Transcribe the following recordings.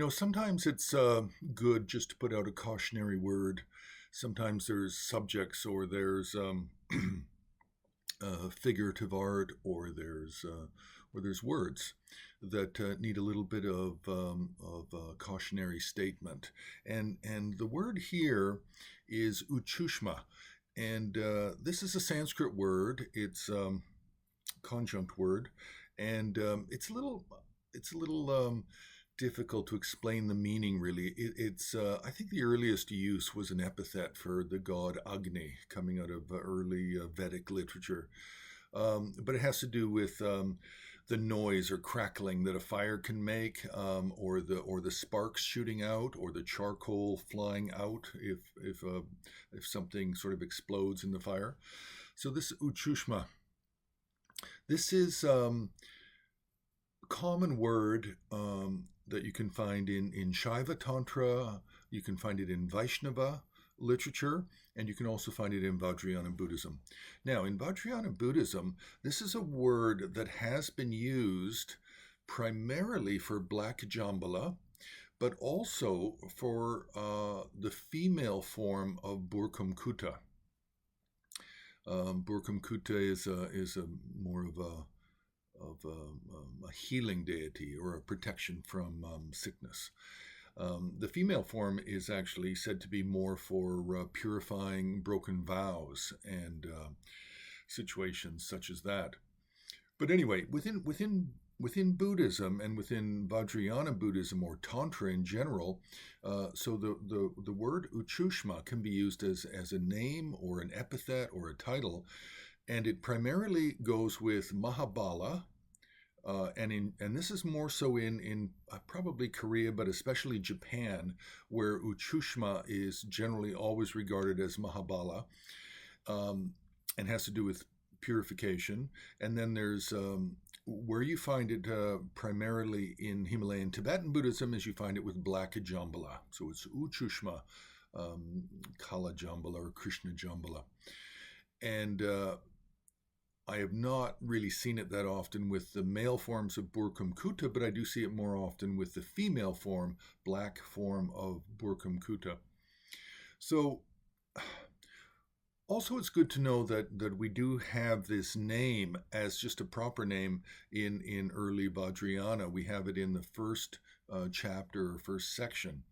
Sometimes it's good just to put out a cautionary word. Sometimes there's subjects or there's figurative art or there's words that need a little bit of a cautionary statement. And the word here is Ucchushma. And this is a Sanskrit word. It's conjunct word. And it's a little difficult to explain the meaning, really. It's I think the earliest use was an epithet for the god Agni, coming out of early Vedic literature. But it has to do with the noise or crackling that a fire can make, or the sparks shooting out, or the charcoal flying out if something sort of explodes in the fire. So this Ucchushma, this is common word that you can find in Shiva Tantra, you can find it in Vaishnava literature, and you can also find it in Vajrapani Buddhism. Now, in Vajrapani Buddhism, this is a word that has been used primarily for Black Jambhala, but also for the female form of Bhurkumkuta. Bhurkumkuta is a more of a healing deity or a protection from sickness. The female form is actually said to be more for purifying broken vows and situations such as that. But anyway, within Buddhism and within Vajrayana Buddhism or Tantra in general, so the word Ucchushma can be used as a name or an epithet or a title, and it primarily goes with Mahabala. And this is more so in probably Korea, but especially Japan, where Ucchushma is generally always regarded as Mahabala, and has to do with purification. And then there's where you find it primarily in Himalayan and Tibetan Buddhism is you find it with Black Jambhala. So it's Ucchushma, Kala Jambhala or Krishna Jambhala. And I have not really seen it that often with the male forms of Bhurkumkuta, but I do see it more often with the female form, black form of Bhurkumkuta. So also it's good to know that we do have this name as just a proper name in early Vajrayana. We have it in the first chapter, or first section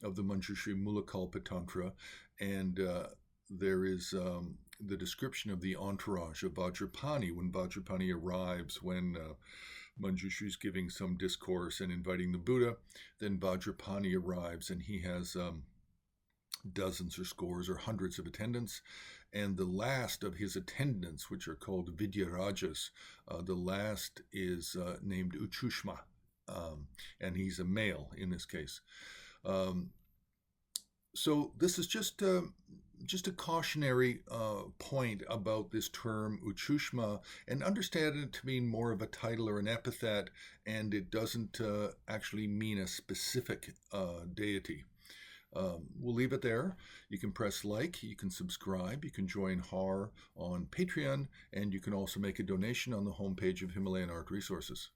of the Manjushri Mula Kalpa Tantra, and there is the description of the entourage of Vajrapani when Vajrapani arrives, when Manjushri is giving some discourse and inviting the Buddha. Then Vajrapani arrives, and he has dozens or scores or hundreds of attendants. And the last of his attendants, which are called vidyarajas, the last is named Ucchushma, and he's a male in this case. So this is just a cautionary point about this term Ucchushma, and understand it to mean more of a title or an epithet, and it doesn't actually mean a specific deity. We'll leave it there. You can press like, you can subscribe, you can join HAR on Patreon, and you can also make a donation on the homepage of Himalayan Art Resources.